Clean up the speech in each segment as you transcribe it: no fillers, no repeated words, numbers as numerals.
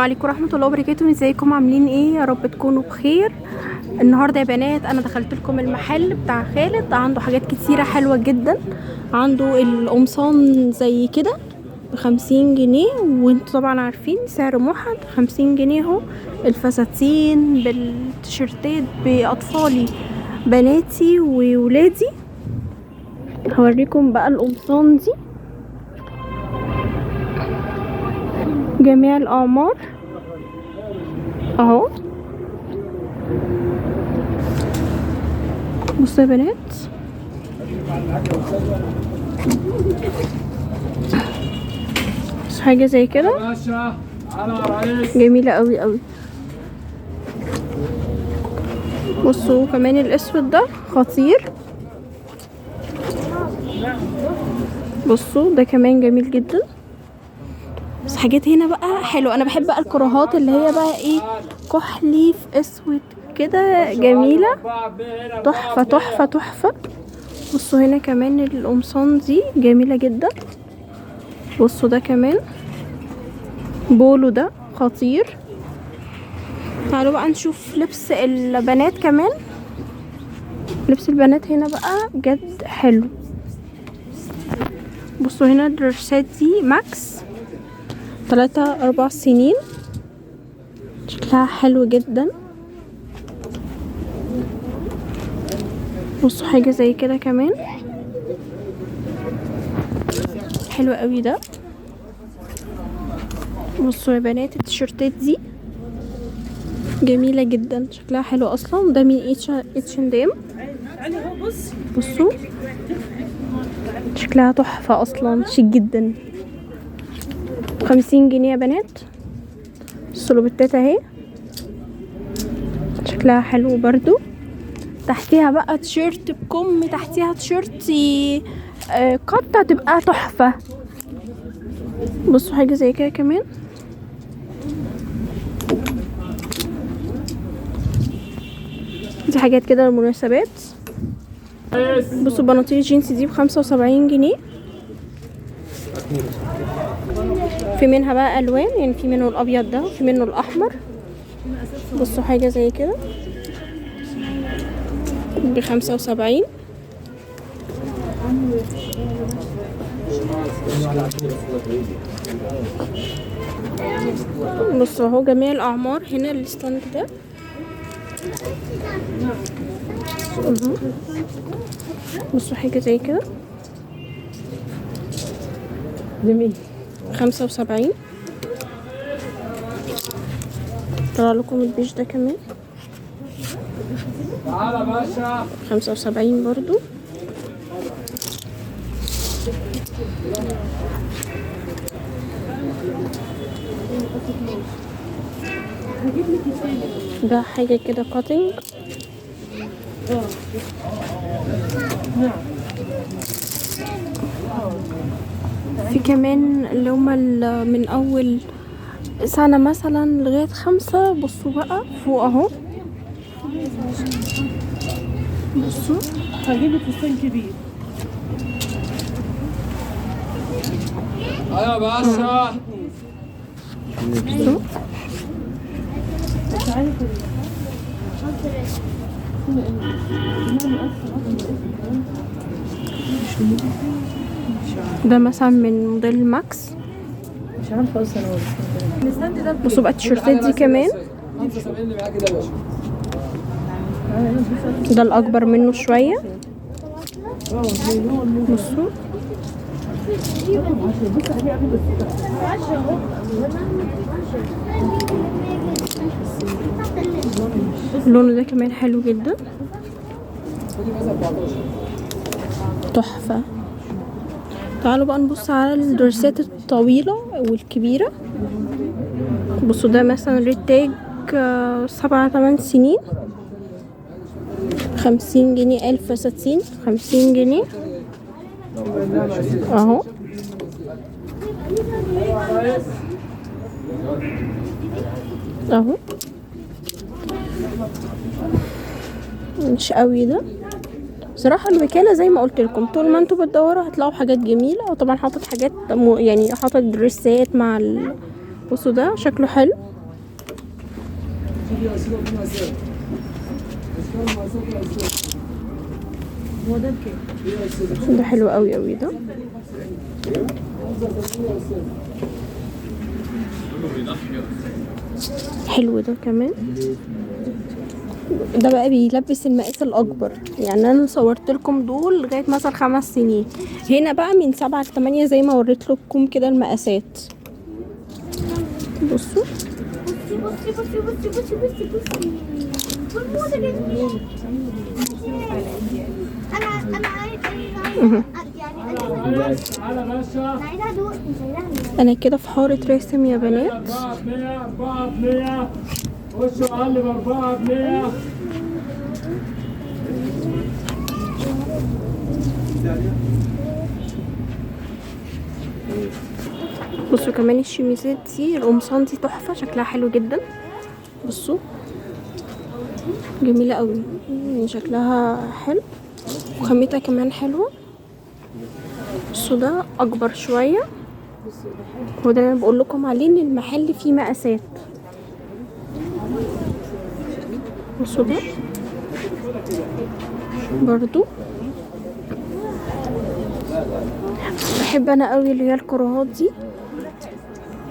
عليكم ورحمه الله وبركاته. ازيكم عاملين ايه؟ يا رب تكونوا بخير. النهارده يا بنات انا دخلت لكم المحل بتاع خالد، عنده حاجات كتيره حلوه جدا. عنده القمصان زي كده ب50 جنيه، وانتوا طبعا عارفين سعر موحد 50 جنيه اهو. الفساتين بالتيشيرتات باطفالي بناتي وولادي. هوريكم بقى القمصان دي جميع الاعمار اهو. بصوا يا بنات، حاجه زي كده جميله قوي قوي. بصوا كمان الاسود ده خطير. بصوا ده كمان جميل جدا. بس حاجات هنا بقى حلوه. انا بحب بقى الكراهات اللي هي بقى ايه، كحلي في اسود كده، جميله تحفه تحفه تحفه. بصوا هنا كمان القمصان دي جميله جدا. بصوا ده كمان بولو ده خطير. تعالوا بقى نشوف لبس البنات كمان. لبس البنات هنا بقى بجد حلو. بصوا هنا الدرسات دي ماكس 3-4 سنين، شكلها حلو جدا. بصوا حاجة زي كده كمان حلو قوي ده. بصوا يا بنات التيشيرتات دي جميلة جدا، شكلها حلو اصلا. ده من H&M. بصوا شكلها تحفة اصلا، شيك جدا. 50 جنيه يا بنات. السلوبتات اهي شكلها حلو برضو. تحتيها بقى تيشيرت بكم، تحتيها تيشيرت قطة تبقى تحفة. بصوا حاجة زي كده كمان. دي حاجات كده للمناسبات. بصوا بناطيل الجينز دي ب75 جنيه. في منها بقى الوان، يعني في منه الابيض ده وفي منه الاحمر. بصوا حاجه زي كده ب75. بصوا اهو جميع الاعمار. هنا الستاند ده بصوا حاجه زي كده جميل 75. طلع لكم البيج ده كمان 75 برضو. ده حاجة كده كاتنج. في كمان اللي هما من اول سنة مثلا لغاية 5. بصوا بقى فوق اهو. بصوا هجيب فستان كبير. يا باشا بصوا ده مثلا من موديل ماكس. مش عارفه اصلا هو بصوا بقى التيشيرتات دي كمان. ده الاكبر منه شويه. بصوا اللون ده كمان حلو جدا، تحفه. تعالوا بقى نبص على الدرسات الطويله والكبيره. بصوا ده مثلا ريتاج 7-8 سنين 50 جنيه. 1000 فساتين 50 جنيه اهو. اهو مش قوي ده بصراحه. الوكاله زي ما قلت لكم، طول ما انتوا بتدوروا هتلاقوا حاجات جميله. وطبعا حاطط حاجات يعني حاطط دريسات مع بصوا ده شكله حلو. هو ده بكام؟ ده حلو قوي قوي ده. حلو ده كمان. ده بقى بيلبس المقاس الاكبر، يعني انا صورت لكم دول لغايه مثلا 5 سنين. هنا بقى من 7 ل8 زي ما وريت لكم كده المقاسات. بصوا بصي بصي بصي بصي بصي بصي والموضة جميلة. أنا عايزة يعني أنا عايزة أدوق مش عايزة. انا كده في حارة راسم يا بنات. 400 وشو قلب 400. بصوا كمان الشميزات دي، القمصان دي تحفة، شكلها حلو جدا. بصوا جميلة قوي، يعني شكلها حلو وخامتها كمان حلوة. بصوا ده اكبر شوية، هو ده اللي انا بقول لكم عليه ان المحل فيه مقاسات. بصوا ده برضو بحب انا قوي اللي هي الكروهات دي،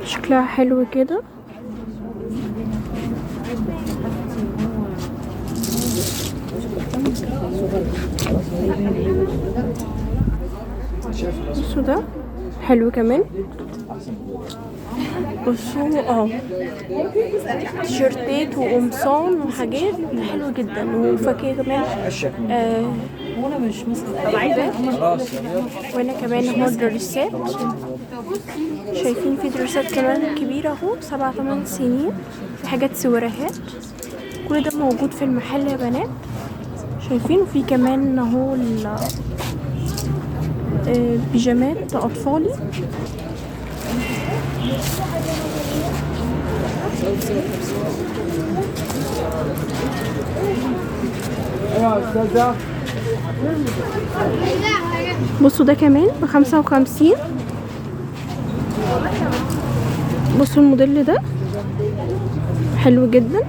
شكلها حلو كده. بصوا ده حلو كمان. بصوا تيشيرتات وقمصان وحاجات حلوة جدا، وفاكهة كمان. وانا مش مثلا وهنا كمان اهو دريسات، شايفين في دريسات كمان كبيرة اهو 7-8 سنين، في حاجات سواريهات. كل ده موجود في المحل يا بنات، شايفين. وفي كمان اهو بيجامات اطفالي. بصوا ده كمان ب55. بصوا الموديل ده حلو جدا.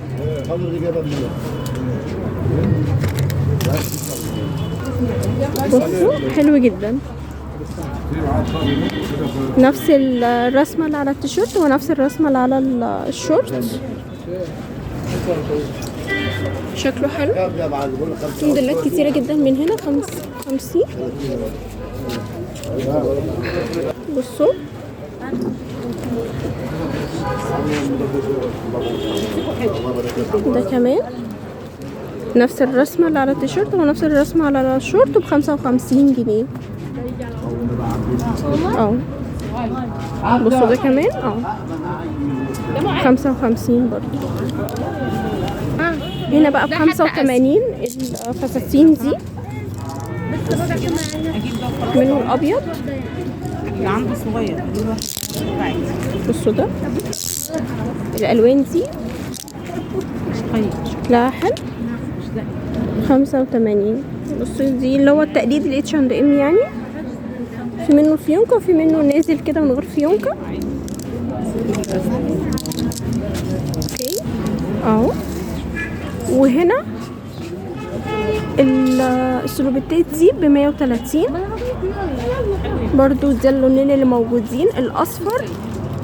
بصوا حلو جدا، نفس الرسمة اللي على التيشيرت ونفس الرسمة اللي على الشورت. شكله حلو. في موديلات كتيرة جدا من هنا 50. بصوا ده كمان نفس الرسمة اللي على التيشيرت ونفس الرسمة على الشورت ب55 جنيه. بصوا ده كمان 55 برضو. هنا بقى ب85 الفساتين دي، منه الابيض عندي صغير. بصوا ده الالوان دي شكلها حلو 85. بصوا دي اللي هو التقليد الاتش&ام يعني، في منه فيونكة وفي منه نازل كده من غير فيونكة. اوكي وهنا السلوبيتات دي ب130 برضو. ده اللونين اللي موجودين، الاصفر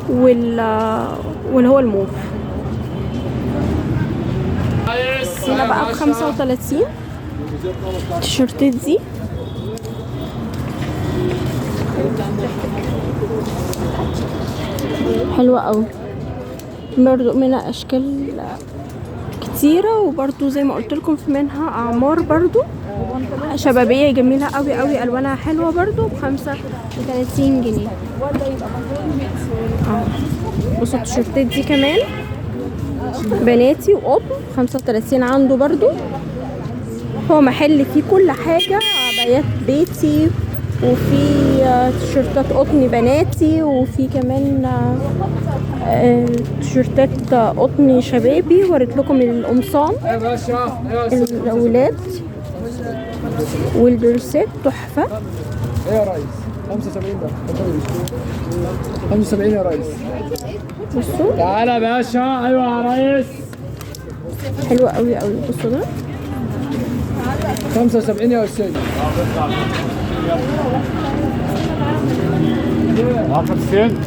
واللي هو الموف. هنا بقى ب35 التيشيرتات دي. حلوة قوي، برضو منها اشكال كتيرة، وبرضو زي ما قلت لكم في منها اعمار برضو شبابية جميلة قوي قوي، الوانها حلوة برضو ب35 جنيه. بصوا التيشيرتات دي كمان بناتي وقطن 35 عنده برضو. هو محل فيه كل حاجة، عبايات بيتي وفي تيشيرتات قطن بناتي، وفي كمان تيشيرتات قطن شبابي. وريت لكم القمصان الاولاد والدرسات تحفة. ايه يا ريس 75 ده 75 يا ريس. بصوا تعالى يا باشا. ايوه يا ريس. حلوة قوي قوي. بصوا ده 75 يا استاذ. 10 سنت.